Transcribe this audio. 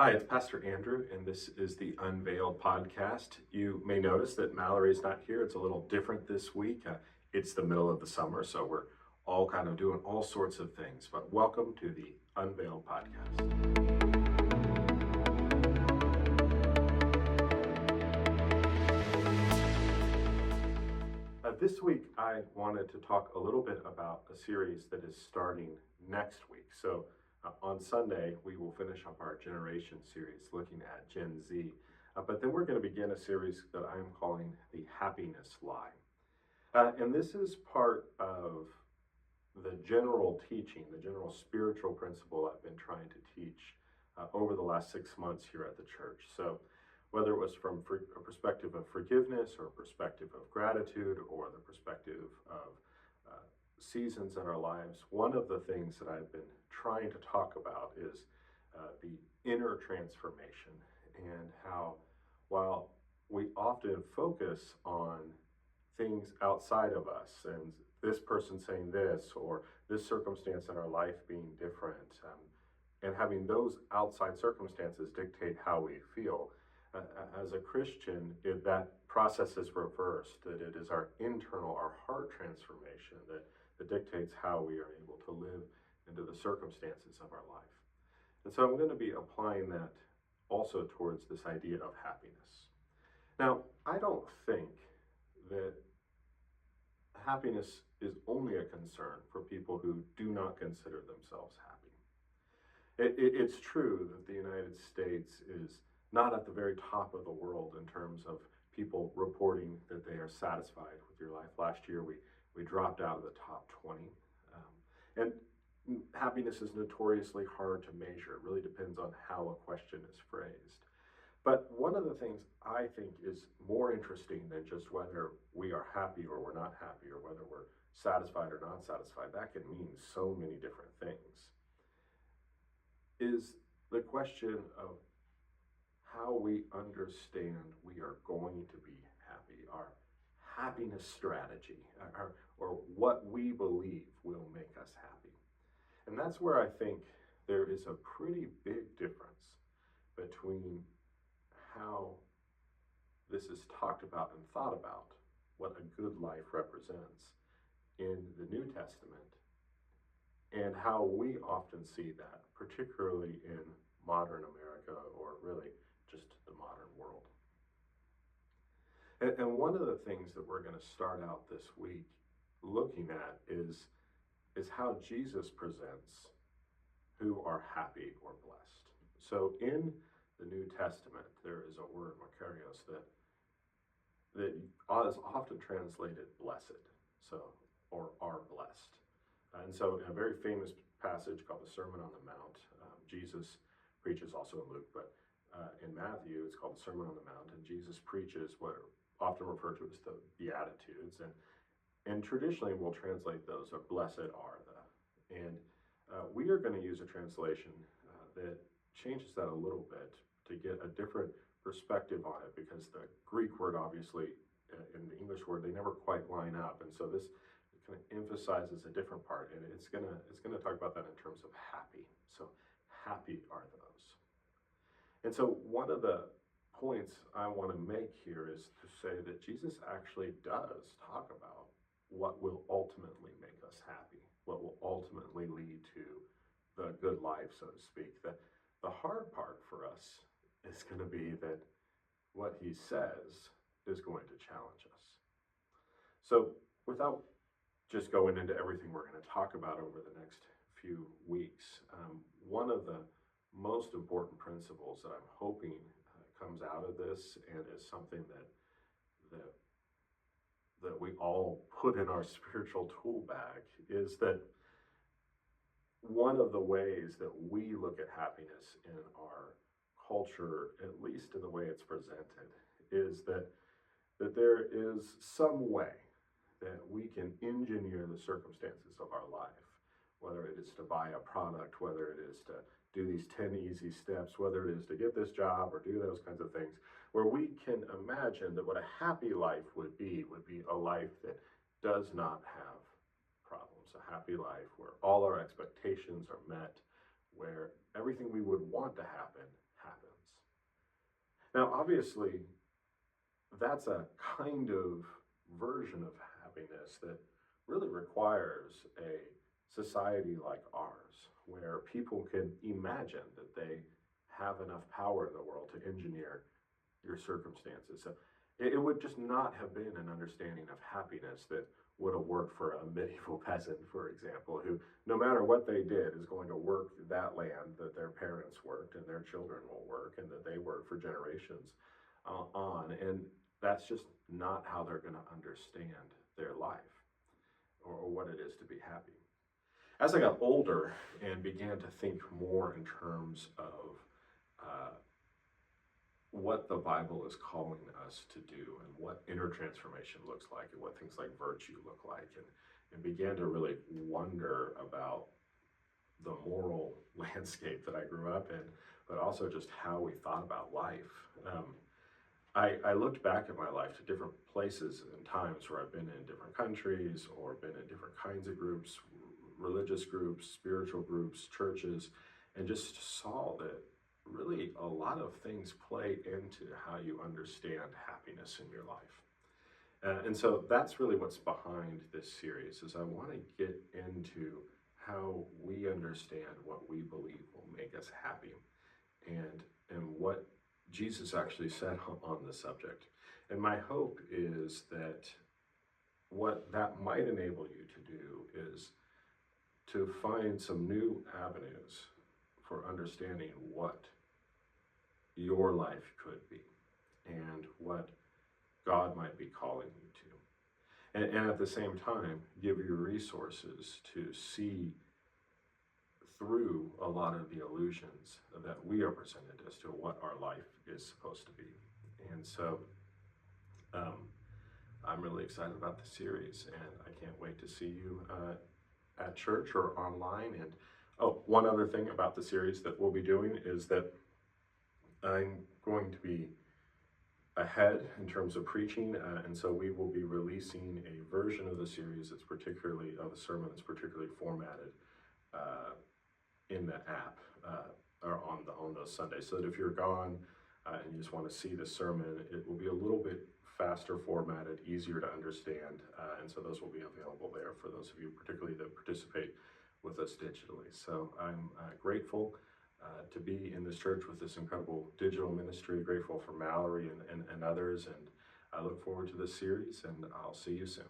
Hi, it's Pastor Andrew, and this is the Unveiled podcast. You may notice that Mallory's not here. It's a little different this week. It's the middle of the summer, so we're all kind of doing all sorts of things. But welcome to the Unveiled podcast. This week, I wanted to talk a little bit about a series that is starting next week. On Sunday, we will finish up our Generation series looking at Gen Z. But then we're going to begin a series that I'm calling the Happiness Lie. And this is part of the general teaching, the general spiritual principle I've been trying to teach over the last 6 months here at the church. So whether it was from a perspective of forgiveness or a perspective of gratitude or the perspective of seasons in our lives, one of the things that I've been trying to talk about is the inner transformation, and how while we often focus on things outside of us and this person saying this or this circumstance in our life being different, and having those outside circumstances dictate how we feel, as a Christian, that process is reversed, that it is our internal, our heart transformation that dictates how we are able to live into the circumstances of our life. And so I'm going to be applying that also towards this idea of happiness. Now, I don't think that happiness is only a concern for people who do not consider themselves happy. It's true that the United States is not at the very top of the world in terms of people reporting that they are satisfied with your life. Last year, we dropped out of the top 20. And happiness is notoriously hard to measure. It really depends on how a question is phrased. But one of the things I think is more interesting than just whether we are happy or we're not happy, or whether we're satisfied or not satisfied, that can mean so many different things, is the question of how we understand we are going to be happy, our happiness strategy, or what we believe will make us happy. And that's where I think there is a pretty big difference between how this is talked about and thought about, what a good life represents in the New Testament, and how we often see that, particularly in modern America, or really just the modern world. And one of the things that we're going to start out this week looking at is how Jesus presents who are happy or blessed. So in the New Testament, there is a word, makarios, that is often translated blessed, or are blessed. And so in a very famous passage called the Sermon on the Mount, Jesus preaches, also in Luke, but in Matthew, it's called the Sermon on the Mount, and Jesus preaches what are often referred to as the Beatitudes, and traditionally we'll translate those of blessed are the. And we are going to use a translation that changes that a little bit to get a different perspective on it, because the Greek word, obviously, and the English word, they never quite line up, and so this kind of emphasizes a different part, and it's gonna talk about that in terms of happy. So happy are those. And so one of the points I want to make here is to say that Jesus actually does talk about what will ultimately make us happy, what will ultimately lead to the good life, so to speak. The hard part for us is going to be that what he says is going to challenge us. So without just going into everything we're going to talk about over the next few weeks, one of the most important principles that I'm hoping comes out of this, and is something that we all put in our spiritual tool bag, is that one of the ways that we look at happiness in our culture, at least in the way it's presented, is that there is some way that we can engineer the circumstances of our life, whether it is to buy a product, whether it is to do these 10 easy steps, whether it is to get this job or do those kinds of things, where we can imagine that what a happy life would be a life that does not have problems, a happy life where all our expectations are met, where everything we would want to happen happens. Now, obviously, that's a kind of version of happiness that really requires a society like ours, where people can imagine that they have enough power in the world to engineer your circumstances. So it would just not have been an understanding of happiness that would have worked for a medieval peasant, for example, who, no matter what they did, is going to work that land that their parents worked and their children will work and that they worked for generations on. And that's just not how they're going to understand their life or what it is to be happy. As I got older and began to think more in terms of uh, what the Bible is calling us to do and what inner transformation looks like and what things like virtue look like, and began to really wonder about the moral landscape that I grew up in, but also just how we thought about life. I looked back at my life to different places and times where I've been in different countries or been in different kinds of groups, religious groups, spiritual groups, churches, and just saw that really a lot of things play into how you understand happiness in your life. And so that's really what's behind this series is I want to get into how we understand what we believe will make us happy and what Jesus actually said on the subject. And my hope is that what that might enable you to do is to find some new avenues for understanding what your life could be and what God might be calling you to. And at the same time, give you resources to see through a lot of the illusions that we are presented as to what our life is supposed to be. And so I'm really excited about the series, and I can't wait to see you at church or online. And oh, one other thing about the series that we'll be doing is that I'm going to be ahead in terms of preaching, and so we will be releasing a version of the series that's particularly, of the sermon that's particularly formatted in the app or on those Sundays, so that if you're gone and you just want to see the sermon, it will be a little bit faster formatted, easier to understand, and so those will be available there for those of you particularly that participate with us digitally. So I'm grateful to be in this church with this incredible digital ministry, grateful for Mallory and others, and I look forward to this series, and I'll see you soon.